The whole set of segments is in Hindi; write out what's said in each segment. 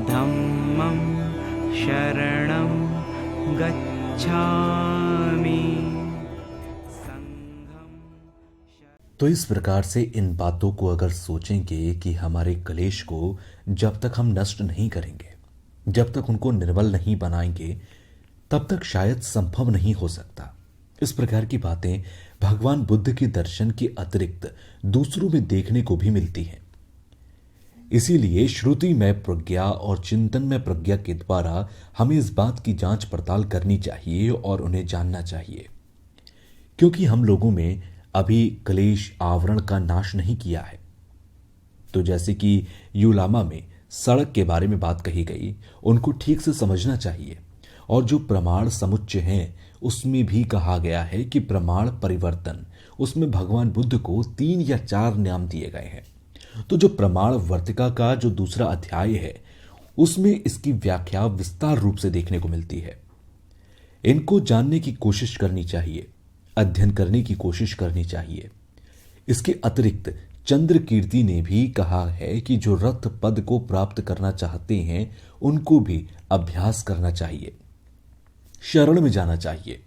धम्मं शरणं गच्छामि। तो इस प्रकार से इन बातों को अगर सोचेंगे कि हमारे क्लेश को जब तक हम नष्ट नहीं करेंगे, जब तक उनको निर्बल नहीं बनाएंगे, तब तक शायद संभव नहीं हो सकता। इस प्रकार की बातें भगवान बुद्ध के दर्शन के अतिरिक्त दूसरों में देखने को भी मिलती हैं। इसीलिए श्रुति में प्रज्ञा और चिंतन में प्रज्ञा के द्वारा हमें इस बात की जांच पड़ताल करनी चाहिए और उन्हें जानना चाहिए, क्योंकि हम लोगों में अभी क्लेश आवरण का नाश नहीं किया है। तो जैसे कि यूलामा में सड़क के बारे में बात कही गई, उनको ठीक से समझना चाहिए। और जो प्रमाण समुच्चय हैं उसमें भी कहा गया है कि प्रमाण परिवर्तन, उसमें भगवान बुद्ध को 3 या 4 नाम दिए गए हैं। तो जो प्रमाण वर्तिका का जो दूसरा अध्याय है उसमें इसकी व्याख्या विस्तार रूप से देखने को मिलती है। इनको जानने की कोशिश करनी चाहिए, अध्ययन करने की कोशिश करनी चाहिए। इसके अतिरिक्त चंद्र कीर्ति ने भी कहा है कि जो रथ पद को प्राप्त करना चाहते हैं उनको भी अभ्यास करना चाहिए, शरण में जाना चाहिए।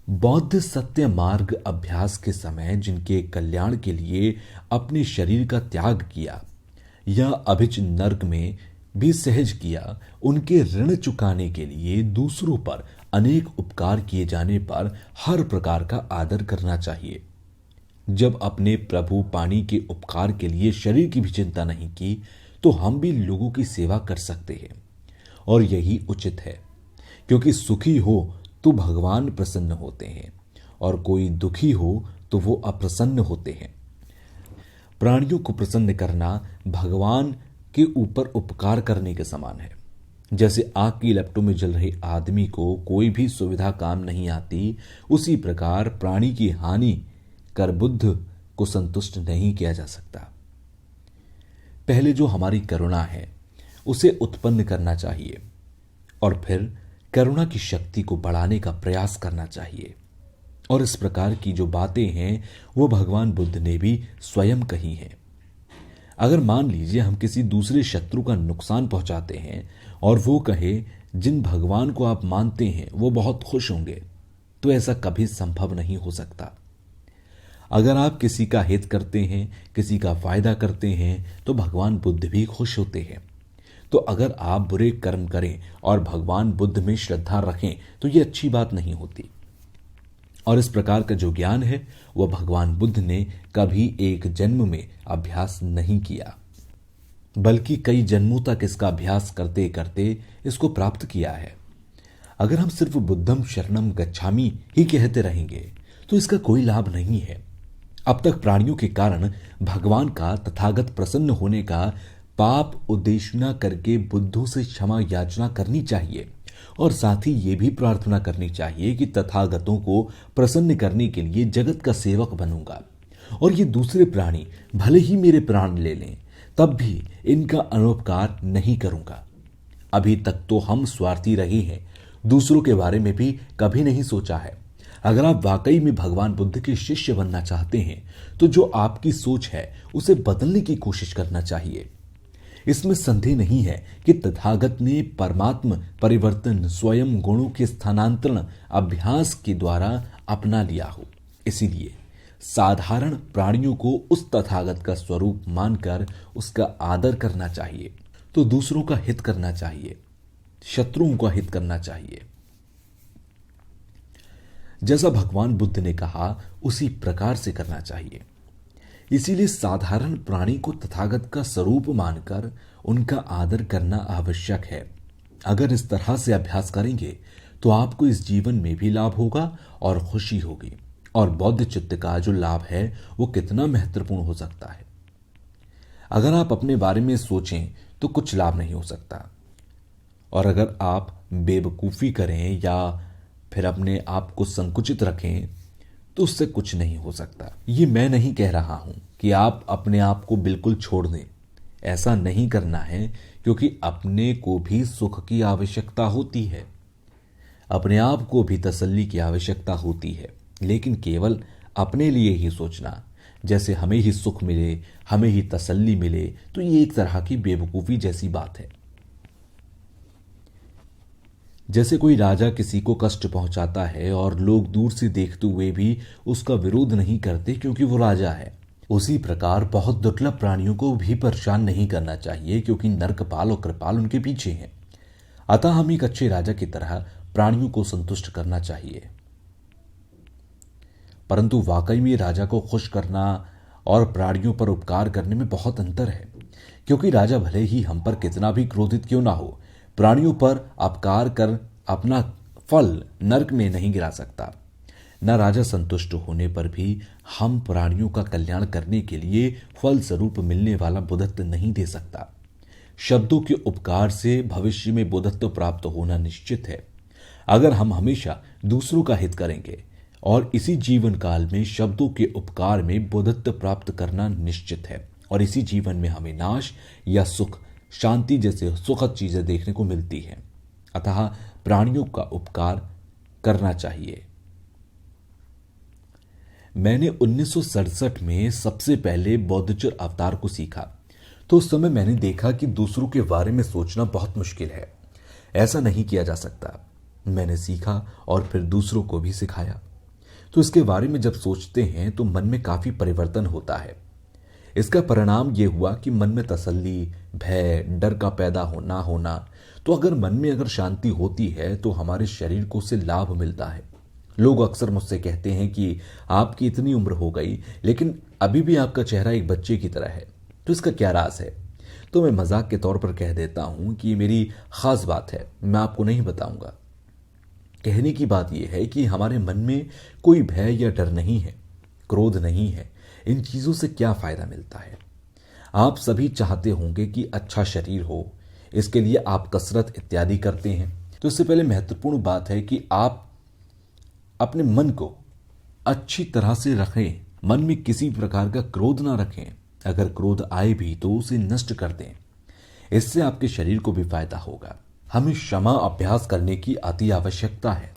बौद्ध सत्य मार्ग अभ्यास के समय जिनके कल्याण के लिए अपने शरीर का त्याग किया या अभिच नर्क में भी सहज किया, उनके ऋण चुकाने के लिए दूसरों पर अनेक उपकार किए जाने पर हर प्रकार का आदर करना चाहिए। जब अपने प्रभु पाणी के उपकार के लिए शरीर की भी चिंता नहीं की, तो हम भी लोगों की सेवा कर सकते हैं, और यही उचित है, क्योंकि सुखी हो तो भगवान प्रसन्न होते हैं और कोई दुखी हो तो वो अप्रसन्न होते हैं। प्राणियों को प्रसन्न करना भगवान के ऊपर उपकार करने के समान है। जैसे आग की लपटों में जल रहे आदमी को कोई भी सुविधा काम नहीं आती, उसी प्रकार प्राणी की हानि कर बुद्ध को संतुष्ट नहीं किया जा सकता। पहले जो हमारी करुणा है उसे उत्पन्न करना चाहिए और फिर करुणा की शक्ति को बढ़ाने का प्रयास करना चाहिए। और इस प्रकार की जो बातें हैं वो भगवान बुद्ध ने भी स्वयं कही हैं। अगर मान लीजिए हम किसी दूसरे शत्रु का नुकसान पहुंचाते हैं और वो कहे जिन भगवान को आप मानते हैं वो बहुत खुश होंगे, तो ऐसा कभी संभव नहीं हो सकता। अगर आप किसी का हित करते हैं, किसी का फायदा करते हैं, तो भगवान बुद्ध भी खुश होते हैं। तो अगर आप बुरे कर्म करें और भगवान बुद्ध में श्रद्धा रखें तो ये अच्छी बात नहीं होती। और इस प्रकार का जो ज्ञान है वह भगवान बुद्ध ने कभी एक जन्म में अभ्यास नहीं किया, बल्कि कई जन्मों तक इसका अभ्यास करते करते इसको प्राप्त किया है। अगर हम सिर्फ बुद्धम शरणम गच्छामि ही कहते रहेंगे तो इसका कोई लाभ नहीं है। अब तक प्राणियों के कारण भगवान का तथागत प्रसन्न होने का पाप उद्देशना करके बुद्धों से क्षमा याचना करनी चाहिए, और साथ ही ये भी प्रार्थना करनी चाहिए कि तथागतों को प्रसन्न करने के लिए जगत का सेवक बनूंगा, और ये दूसरे प्राणी भले ही मेरे प्राण ले लें तब भी इनका अनुपकार नहीं करूंगा। अभी तक तो हम स्वार्थी रहे हैं, दूसरों के बारे में भी कभी नहीं सोचा है। अगर आप वाकई में भगवान बुद्ध के शिष्य बनना चाहते हैं तो जो आपकी सोच है उसे बदलने की कोशिश करना चाहिए। इसमें संदेह नहीं है कि तथागत ने परमात्म परिवर्तन स्वयं गुणों के स्थानांतरण अभ्यास के द्वारा अपना लिया हो। इसीलिए साधारण प्राणियों को उस तथागत का स्वरूप मानकर उसका आदर करना चाहिए। तो दूसरों का हित करना चाहिए, शत्रुओं का हित करना चाहिए। जैसा भगवान बुद्ध ने कहा उसी प्रकार से करना चाहिए। इसीलिए साधारण प्राणी को तथागत का स्वरूप मानकर उनका आदर करना आवश्यक है। अगर इस तरह से अभ्यास करेंगे तो आपको इस जीवन में भी लाभ होगा और खुशी होगी। और बौद्ध चित्त का जो लाभ है वो कितना महत्वपूर्ण हो सकता है। अगर आप अपने बारे में सोचें तो कुछ लाभ नहीं हो सकता, और अगर आप बेवकूफ़ी करें या फिर अपने आप को संकुचित रखें तो उससे कुछ नहीं हो सकता। ये मैं नहीं कह रहा हूं कि आप अपने आप को बिल्कुल छोड़ दें, ऐसा नहीं करना है, क्योंकि अपने को भी सुख की आवश्यकता होती है, अपने आप को भी तसल्ली की आवश्यकता होती है, लेकिन केवल अपने लिए ही सोचना, जैसे हमें ही सुख मिले, हमें ही तसल्ली मिले, तो ये एक तरह की बेवकूफ़ी जैसी बात है। जैसे कोई राजा किसी को कष्ट पहुंचाता है और लोग दूर से देखते हुए भी उसका विरोध नहीं करते क्योंकि वो राजा है, उसी प्रकार बहुत दुर्लभ प्राणियों को भी परेशान नहीं करना चाहिए क्योंकि नरकपाल और कृपाल उनके पीछे हैं। अतः हम एक अच्छे राजा की तरह प्राणियों को संतुष्ट करना चाहिए। परंतु वाकई में राजा को खुश करना और प्राणियों पर उपकार करने में बहुत अंतर है, क्योंकि राजा भले ही हम पर कितना भी क्रोधित क्यों ना हो, प्राणियों पर अपकार कर अपना फल नरक में नहीं गिरा सकता। न राजा संतुष्ट होने पर भी हम प्राणियों का कल्याण करने के लिए फल स्वरूप मिलने वाला बुद्धत्व नहीं दे सकता। शब्दों के उपकार से भविष्य में बुद्धत्व प्राप्त होना निश्चित है। अगर हम हमेशा दूसरों का हित करेंगे और इसी जीवन काल में शब्दों के उपकार में बुद्धत्व प्राप्त करना निश्चित है, और इसी जीवन में हमें नाश या सुख, शांति जैसे सुखद चीजें देखने को मिलती हैं। अतः प्राणियों का उपकार करना चाहिए। मैंने 1967 में सबसे पहले बौद्धचर अवतार को सीखा, तो उस समय मैंने देखा कि दूसरों के बारे में सोचना बहुत मुश्किल है, ऐसा नहीं किया जा सकता। मैंने सीखा और फिर दूसरों को भी सिखाया। तो इसके बारे में जब सोचते हैं तो मन में काफी परिवर्तन होता है। इसका परिणाम यह हुआ कि मन में तसल्ली, भय, डर का पैदा होना। तो अगर मन में अगर शांति होती है तो हमारे शरीर को उससे लाभ मिलता है। लोग अक्सर मुझसे कहते हैं कि आपकी इतनी उम्र हो गई लेकिन अभी भी आपका चेहरा एक बच्चे की तरह है, तो इसका क्या राज है? तो मैं मजाक के तौर पर कह देता हूं कि ये मेरी खास बात है, मैं आपको नहीं बताऊंगा। कहने की बात यह है कि हमारे मन में कोई भय या डर नहीं है, क्रोध नहीं है। इन चीजों से क्या फायदा मिलता है? आप सभी चाहते होंगे कि अच्छा शरीर हो, इसके लिए आप कसरत इत्यादि करते हैं। तो इससे पहले महत्वपूर्ण बात है कि आप अपने मन को अच्छी तरह से रखें, मन में किसी प्रकार का क्रोध ना रखें। अगर क्रोध आए भी तो उसे नष्ट कर दें, इससे आपके शरीर को भी फायदा होगा। हमें क्षमा अभ्यास करने की अति आवश्यकता है।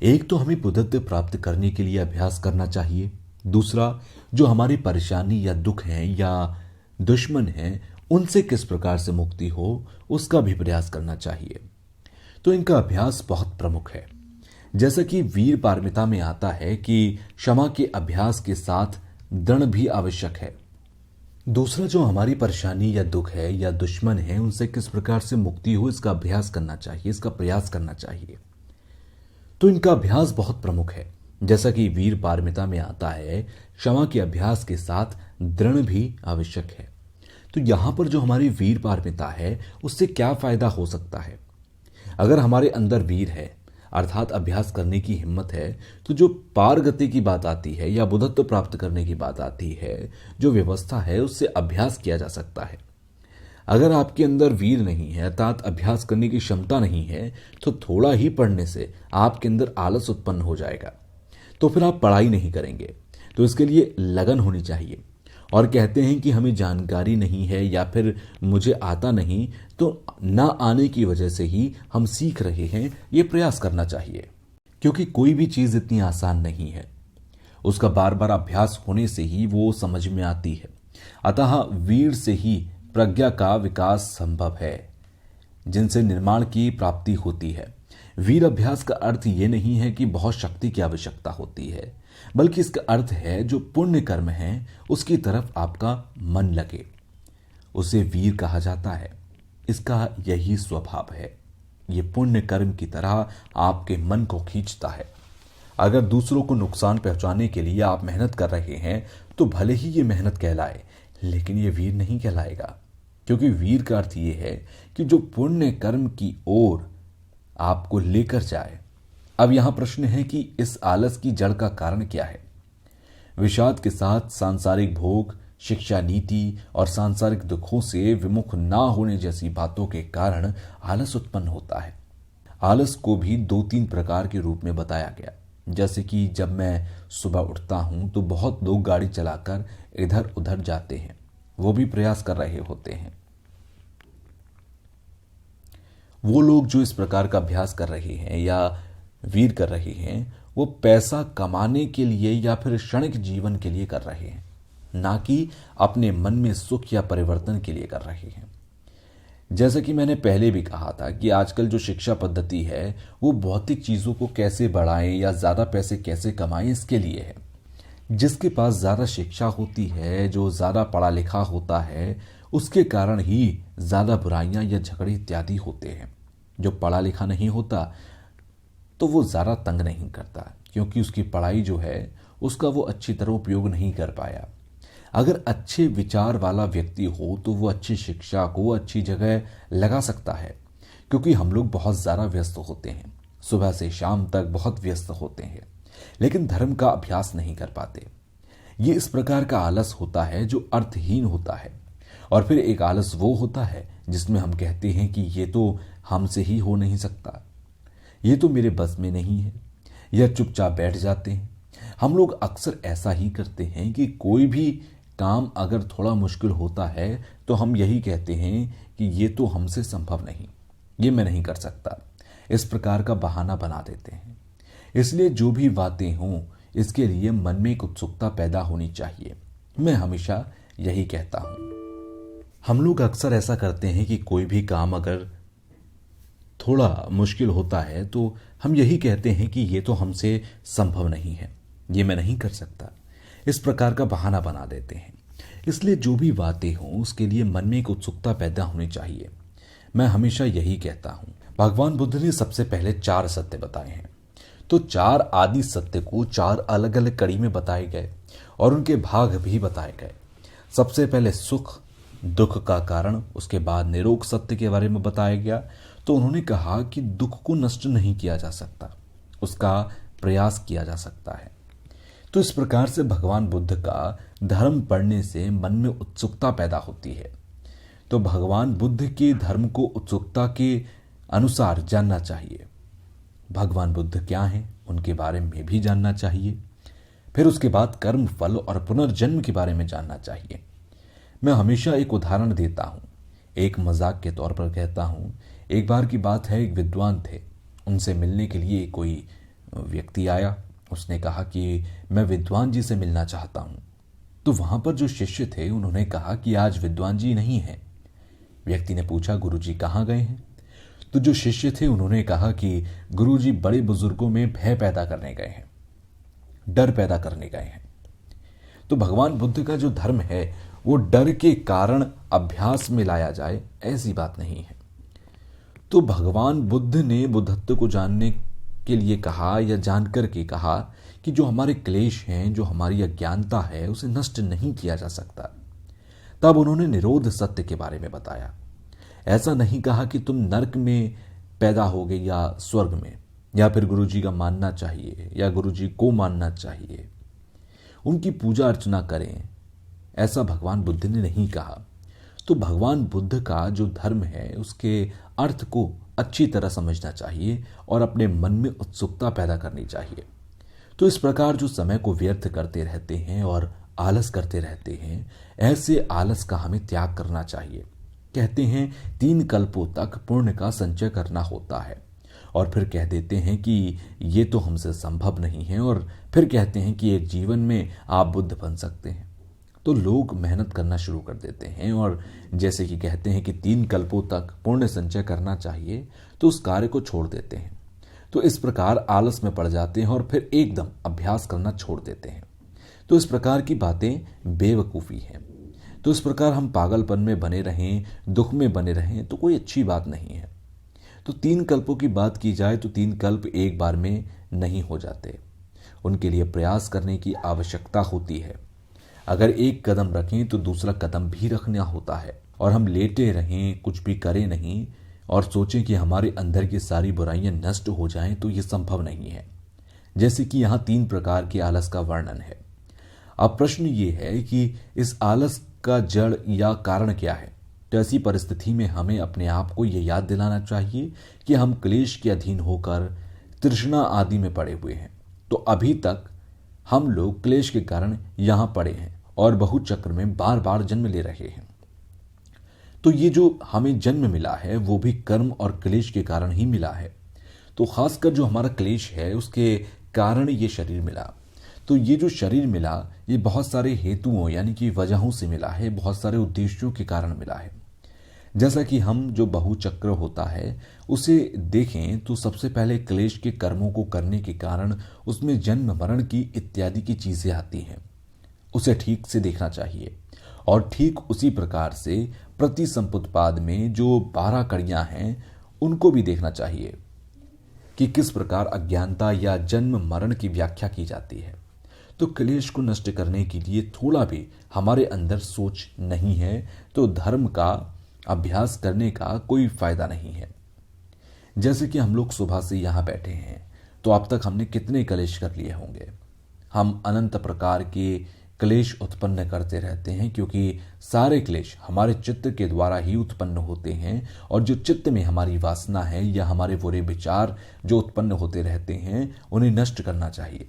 एक तो हमें बुद्धत्व प्राप्त करने के लिए अभ्यास करना चाहिए, दूसरा जो हमारी परेशानी या दुख हैं या दुश्मन हैं उनसे किस प्रकार से मुक्ति हो उसका भी प्रयास करना चाहिए। तो इनका अभ्यास बहुत प्रमुख है। जैसा कि वीर पारमिता में आता है कि क्षमा के अभ्यास के साथ दृढ़ भी आवश्यक है। दूसरा जो हमारी परेशानी या दुख है या दुश्मन है उनसे किस प्रकार से मुक्ति हो इसका अभ्यास करना चाहिए, इसका प्रयास करना चाहिए। तो इनका अभ्यास बहुत प्रमुख है। जैसा कि वीर पारमिता में आता है, क्षमा के अभ्यास के साथ दृढ़ भी आवश्यक है। तो यहां पर जो हमारी वीर पारमिता है उससे क्या फायदा हो सकता है? अगर हमारे अंदर वीर है अर्थात अभ्यास करने की हिम्मत है, तो जो पारगति की बात आती है या बुद्धत्व प्राप्त करने की बात आती है, जो व्यवस्था है उससे अभ्यास किया जा सकता है। अगर आपके अंदर वीर नहीं है अर्थात अभ्यास करने की क्षमता नहीं है, तो थोड़ा ही पढ़ने से आपके अंदर आलस उत्पन्न हो जाएगा, तो फिर आप पढ़ाई नहीं करेंगे। तो इसके लिए लगन होनी चाहिए। और कहते हैं कि हमें जानकारी नहीं है या फिर मुझे आता नहीं, तो ना आने की वजह से ही हम सीख रहे हैं, ये प्रयास करना चाहिए। क्योंकि कोई भी चीज इतनी आसान नहीं है, उसका बार बार अभ्यास होने से ही वो समझ में आती है। अतः वीर से ही प्रज्ञा का विकास संभव है, जिनसे निर्माण की प्राप्ति होती है। वीर अभ्यास का अर्थ ये नहीं है कि बहुत शक्ति की आवश्यकता होती है, बल्कि इसका अर्थ है जो पुण्य कर्म है उसकी तरफ आपका मन लगे, उसे वीर कहा जाता है। इसका यही स्वभाव है, ये पुण्य कर्म की तरह आपके मन को खींचता है। अगर दूसरों को नुकसान पहुंचाने के लिए आप मेहनत कर रहे हैं तो भले ही ये मेहनत कहलाए, लेकिन ये वीर नहीं कहलाएगा। क्योंकि वीर का अर्थ ये है कि जो पुण्य कर्म की ओर आपको लेकर जाए। अब यहां प्रश्न है कि इस आलस की जड़ का कारण क्या है? विषाद के साथ सांसारिक भोग, शिक्षा नीति और सांसारिक दुखों से विमुख ना होने जैसी बातों के कारण आलस उत्पन्न होता है। आलस को भी 2-3 प्रकार के रूप में बताया गया। जैसे कि जब मैं सुबह उठता हूं तो बहुत लोग गाड़ी चलाकर इधर उधर जाते हैं, वो भी प्रयास कर रहे होते हैं। वो लोग जो इस प्रकार का अभ्यास कर रहे हैं या वीर कर रहे हैं, वो पैसा कमाने के लिए या फिर क्षणिक जीवन के लिए कर रहे हैं। ना कि अपने मन में सुख या परिवर्तन के लिए कर रहे हैं। जैसा कि मैंने पहले भी कहा था कि आजकल जो शिक्षा पद्धति है वो भौतिक चीज़ों को कैसे बढ़ाएं या ज़्यादा पैसे कैसे कमाएं इसके लिए है। जिसके पास ज़्यादा शिक्षा होती है, जो ज़्यादा पढ़ा लिखा होता है, उसके कारण ही ज़्यादा बुराइयां या झगड़े इत्यादि होते हैं। जो पढ़ा लिखा नहीं होता तो वो ज़्यादा तंग नहीं करता, क्योंकि उसकी पढ़ाई जो है उसका वो अच्छी तरह उपयोग नहीं कर पाया। अगर अच्छे विचार वाला व्यक्ति हो तो वो अच्छी शिक्षा को अच्छी जगह लगा सकता है, क्योंकि हम लोग बहुत ज़्यादा व्यस्त होते हैं, सुबह से शाम तक बहुत व्यस्त होते हैं, लेकिन धर्म का अभ्यास नहीं कर पाते। ये इस प्रकार का आलस होता है जो अर्थहीन होता है। और फिर एक आलस वो होता है जिसमें हम कहते हैं कि ये तो हमसे ही हो नहीं सकता, ये तो मेरे बस में नहीं है, या चुपचाप बैठ जाते हैं। हम लोग अक्सर ऐसा ही करते हैं कि कोई भी काम अगर थोड़ा मुश्किल होता है तो हम यही कहते हैं कि ये तो हमसे संभव नहीं, ये मैं नहीं कर सकता, इस प्रकार का बहाना बना देते हैं। इसलिए जो भी बातें हों इसके लिए मन में एक उत्सुकता पैदा होनी चाहिए। मैं हमेशा यही कहता हूं। हम लोग अक्सर ऐसा करते हैं कि कोई भी काम अगर थोड़ा मुश्किल होता है तो हम यही कहते हैं कि ये तो हमसे संभव नहीं है, ये मैं नहीं कर सकता, इस प्रकार का बहाना बना देते हैं। इसलिए जो भी बातें हों उसके लिए मन में एक उत्सुकता पैदा होनी चाहिए। मैं हमेशा यही कहता हूं। भगवान बुद्ध ने सबसे पहले 4 सत्य बताए हैं, तो 4 आदि सत्य को 4 अलग अलग कड़ी में बताए गए और उनके भाग भी बताए गए। सबसे पहले सुख दुख का कारण, उसके बाद निरोग सत्य के बारे में बताया गया। तो उन्होंने कहा कि दुख को नष्ट नहीं किया जा सकता, उसका प्रयास किया जा सकता है। तो इस प्रकार से भगवान बुद्ध का धर्म पढ़ने से मन में उत्सुकता पैदा होती है। तो भगवान बुद्ध के धर्म को उत्सुकता के अनुसार जानना चाहिए। भगवान बुद्ध क्या हैं उनके बारे में भी जानना चाहिए। फिर उसके बाद कर्म फल और पुनर्जन्म के बारे में जानना चाहिए। मैं हमेशा एक उदाहरण देता हूं, एक मजाक के तौर पर कहता हूं। एक बार की बात है, एक विद्वान थे, उनसे मिलने के लिए कोई व्यक्ति आया। उसने कहा कि मैं विद्वान जी से मिलना चाहता हूं। तो वहां पर जो शिष्य थे उन्होंने कहा कि आज विद्वान जी नहीं है। व्यक्ति ने पूछा गुरुजी कहाँ गए हैं? तो जो शिष्य थे उन्होंने कहा कि गुरुजी बड़े बुजुर्गों में भय पैदा करने गए हैं, डर पैदा करने गए हैं। तो भगवान बुद्ध का जो धर्म है वो डर के कारण अभ्यास में लाया जाए ऐसी बात नहीं है। तो भगवान बुद्ध ने बुद्धत्व को जानने के लिए कहा या जानकर के कहा कि जो हमारे क्लेश हैं, जो हमारी अज्ञानता है, उसे नष्ट नहीं किया जा सकता। तब उन्होंने निरोध सत्य के बारे में बताया। ऐसा नहीं कहा कि तुम नरक में पैदा होगे या स्वर्ग में, या फिर गुरुजी का मानना चाहिए या गुरुजी को मानना चाहिए, उनकी पूजा अर्चना करें, ऐसा भगवान बुद्ध ने नहीं कहा। तो भगवान बुद्ध का जो धर्म है उसके अर्थ को अच्छी तरह समझना चाहिए और अपने मन में उत्सुकता पैदा करनी चाहिए। तो इस प्रकार जो समय को व्यर्थ करते रहते हैं और आलस करते रहते हैं, ऐसे आलस का हमें त्याग करना चाहिए। कहते हैं 3 कल्पों तक पुण्य का संचय करना होता है, और फिर कह देते हैं कि ये तो हमसे संभव नहीं है, और फिर कहते हैं कि एक जीवन में आप बुद्ध बन सकते हैं। तो लोग मेहनत करना शुरू कर देते हैं, और जैसे कि कहते हैं कि 3 कल्पों तक पुण्य संचय करना चाहिए, तो उस कार्य को छोड़ देते हैं। तो इस प्रकार आलस में पड़ जाते हैं और फिर एकदम अभ्यास करना छोड़ देते हैं। तो इस प्रकार की बातें बेवकूफ़ी हैं। तो इस प्रकार हम पागलपन में बने रहें, दुख में बने रहें, तो कोई अच्छी बात नहीं है। तो 3 कल्पों की बात की जाए तो 3 कल्प एक बार में नहीं हो जाते, उनके लिए प्रयास करने की आवश्यकता होती है। अगर एक कदम रखें तो दूसरा कदम भी रखना होता है, और हम लेटे रहें, कुछ भी करें नहीं और सोचें कि हमारे अंदर की सारी बुराइयां नष्ट हो जाएं, तो ये संभव नहीं है। जैसे कि यहाँ 3 प्रकार के आलस का वर्णन है। अब प्रश्न ये है कि इस आलस का जड़ या कारण क्या है। तो ऐसी परिस्थिति में हमें अपने आप को यह याद दिलाना चाहिए कि हम क्लेश के अधीन होकर तृष्णा आदि में पड़े हुए हैं। तो अभी तक हम लोग क्लेश के कारण यहां पड़े हैं और बहुचक्र में बार बार जन्म ले रहे हैं। तो ये जो हमें जन्म मिला है वो भी कर्म और क्लेश के कारण ही मिला है। तो खासकर जो हमारा क्लेश है उसके कारण ये शरीर मिला। तो ये जो शरीर मिला ये बहुत सारे हेतुओं यानी कि वजहों से मिला है, बहुत सारे उद्देश्यों के कारण मिला है। जैसा कि हम जो बहुचक्र होता है उसे देखें तो सबसे पहले क्लेश के कर्मों को करने के कारण उसमें जन्म मरण की इत्यादि की चीजें आती हैं। उसे ठीक से देखना चाहिए और ठीक उसी प्रकार से प्रति संपुत्पाद में जो 12 कड़ियां हैं उनको भी देखना चाहिए कि किस प्रकार अज्ञानता या जन्म मरण की व्याख्या की जाती है। तो क्लेश को नष्ट करने के लिए थोड़ा भी हमारे अंदर सोच नहीं है तो धर्म का अभ्यास करने का कोई फायदा नहीं है। जैसे कि हम लोग सुबह से यहां बैठे हैं तो अब तक हमने कितने क्लेश कर लिए होंगे। हम अनंत प्रकार के क्लेश उत्पन्न करते रहते हैं क्योंकि सारे क्लेश हमारे चित्त के द्वारा ही उत्पन्न होते हैं और जो चित्त में हमारी वासना है या हमारे बुरे विचार जो उत्पन्न होते रहते हैं उन्हें नष्ट करना चाहिए।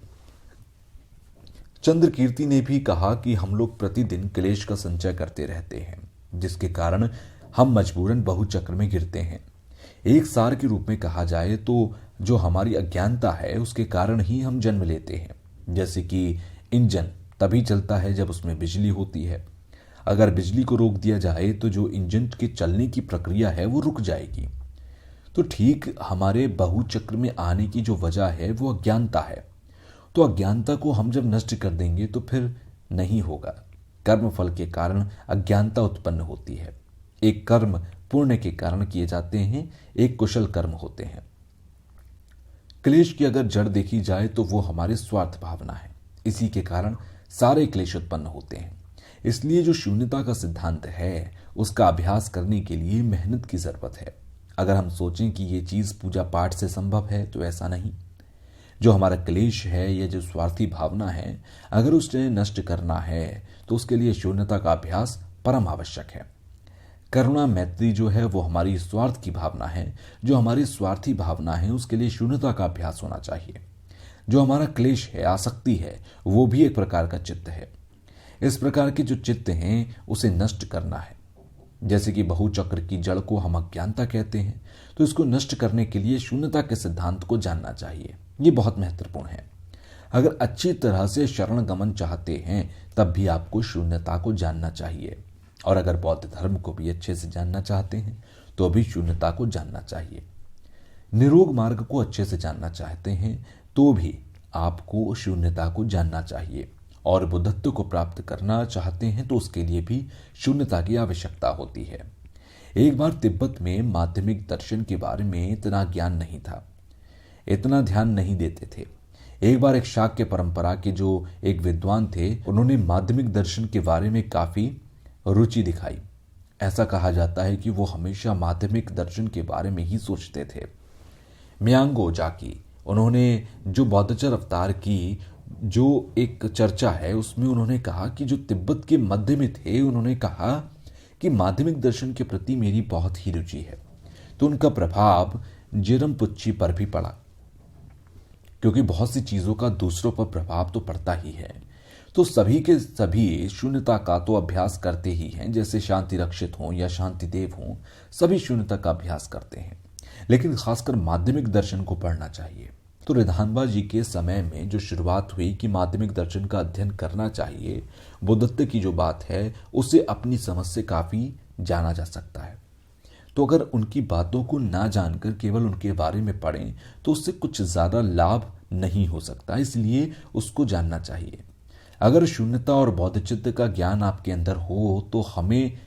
चंद्र कीर्ति ने भी कहा कि हम लोग प्रतिदिन क्लेश का संचय करते रहते हैं जिसके कारण हम मजबूरन बहुचक्र में गिरते हैं। एक सार के रूप में कहा जाए तो जो हमारी अज्ञानता है उसके कारण ही हम जन्म लेते हैं। जैसे कि इंजन तभी चलता है जब उसमें बिजली होती है। अगर बिजली को रोक दिया जाए तो जो इंजन के चलने की प्रक्रिया है वो रुक जाएगी। तो ठीक हमारे बहुचक्र में आने की जो वजह है वो अज्ञानता है। तो अज्ञानता को हम जब नष्ट कर देंगे तो फिर नहीं होगा। कर्म फल के कारण अज्ञानता उत्पन्न होती है। एक कर्म पुण्य के कारण किए जाते हैं, एक कुशल कर्म होते हैं। क्लेश की अगर जड़ देखी जाए तो वो हमारे स्वार्थ भावना है। इसी के कारण सारे क्लेश उत्पन्न होते हैं। इसलिए जो शून्यता का सिद्धांत है उसका अभ्यास करने के लिए मेहनत की जरूरत है। अगर हम सोचें कि ये चीज पूजा पाठ से संभव है तो ऐसा नहीं। जो हमारा क्लेश है या जो स्वार्थी भावना है अगर उसे नष्ट करना है तो उसके लिए शून्यता का अभ्यास परम आवश्यक है। करुणा मैत्री जो है वो हमारी स्वार्थ की भावना है। जो हमारी स्वार्थी भावना है उसके लिए शून्यता का अभ्यास होना चाहिए। जो हमारा क्लेश है, आसक्ति है, वो भी एक प्रकार का चित्त है। इस प्रकार के जो चित्त हैं उसे नष्ट करना है। जैसे कि बहुचक्र की जड़ को हम अज्ञानता कहते हैं तो इसको नष्ट करने के लिए शून्यता के सिद्धांत को जानना चाहिए। ये बहुत महत्वपूर्ण है। अगर अच्छी तरह से शरण गमन चाहते हैं तब भी आपको शून्यता को जानना चाहिए और अगर बौद्ध धर्म को भी अच्छे से जानना चाहते हैं तो भी शून्यता को जानना चाहिए। निरोग मार्ग को अच्छे से जानना चाहते हैं तो भी आपको शून्यता को जानना चाहिए और बुद्धत्व को प्राप्त करना चाहते हैं तो उसके लिए भी शून्यता की आवश्यकता होती है। एक बार तिब्बत में माध्यमिक दर्शन के बारे में इतना ज्ञान नहीं था, इतना ध्यान नहीं देते थे। एक बार एक शाक्य परंपरा के जो एक विद्वान थे उन्होंने माध्यमिक दर्शन के बारे में काफी रुचि दिखाई। ऐसा कहा जाता है कि वो हमेशा माध्यमिक दर्शन के बारे में ही सोचते थे। म्यांगो जाकी उन्होंने जो बौद्धचर अवतार की जो एक चर्चा है उसमें उन्होंने कहा कि जो तिब्बत के मध्य में थे उन्होंने कहा कि माध्यमिक दर्शन के प्रति मेरी बहुत ही रुचि है। तो उनका प्रभाव जिरमपुच्ची पर भी पड़ा क्योंकि बहुत सी चीजों का दूसरों पर प्रभाव तो पड़ता ही है। तो सभी के सभी शून्यता का तो अभ्यास करते ही हैं। जैसे शांति रक्षित हों या शांति देव हों, सभी शून्यता का अभ्यास करते हैं, लेकिन खासकर माध्यमिक दर्शन को पढ़ना चाहिए। तो रिधानबा जी के समय में जो शुरुआत हुई कि माध्यमिक दर्शन का अध्ययन करना चाहिए, बुद्धत्व की जो बात है उसे अपनी समझ से काफी जाना जा सकता है। तो अगर उनकी बातों को ना जानकर केवल उनके बारे में पढ़ें तो उससे कुछ ज्यादा लाभ नहीं हो सकता, इसलिए उसको जानना चाहिए। अगर शून्यता और बौद्धचित्त का ज्ञान आपके अंदर हो तो हमें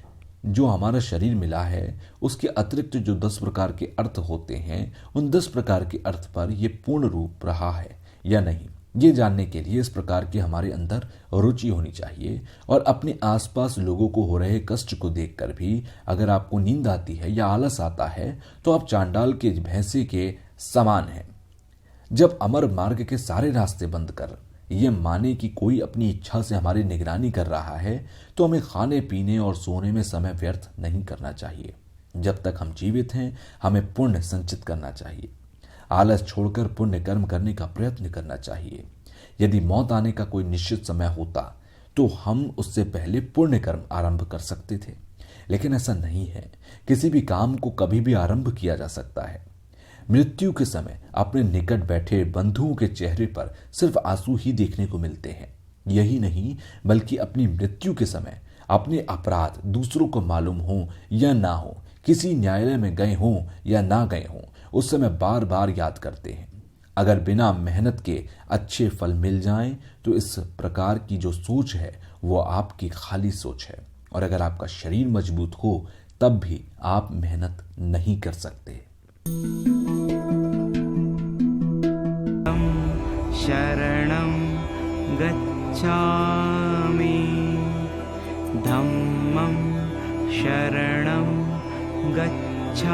जो हमारा शरीर मिला है उसके अतिरिक्त जो 10 प्रकार के अर्थ होते हैं उन 10 प्रकार के अर्थ पर यह पूर्ण रूप रहा है या नहीं, ये जानने के लिए इस प्रकार की हमारे अंदर रुचि होनी चाहिए। और अपने आसपास लोगों को हो रहे कष्ट को देखकर भी अगर आपको नींद आती है या आलस आता है तो आप चांडाल के भैंसे के समान हैं। जब अमर मार्ग के सारे रास्ते बंद कर ये माने कि कोई अपनी इच्छा से हमारी निगरानी कर रहा है तो हमें खाने पीने और सोने में समय व्यर्थ नहीं करना चाहिए। जब तक हम जीवित हैं हमें पुण्य संचित करना चाहिए। आलस छोड़कर पुण्य कर्म करने का प्रयत्न करना चाहिए। यदि मौत आने का कोई निश्चित समय होता तो हम उससे पहले पुण्य कर्म आरंभ कर सकते थे, लेकिन ऐसा नहीं है। किसी भी काम को कभी भी आरंभ किया जा सकता है। मृत्यु के समय अपने निकट बैठे बंधुओं के चेहरे पर सिर्फ आंसू ही देखने को मिलते हैं। यही नहीं, बल्कि अपनी मृत्यु के समय अपने अपराध दूसरों को मालूम हो या ना हो, किसी न्यायालय में गए हों या ना गए हों, उस समय बार बार याद करते हैं। अगर बिना मेहनत के अच्छे फल मिल जाएं, तो इस प्रकार की जो सोच है वो आपकी खाली सोच है। और अगर आपका शरीर मजबूत हो तब भी आप मेहनत नहीं कर सकते। शरणं गच्छामि धम्मं शरणं गच्छामि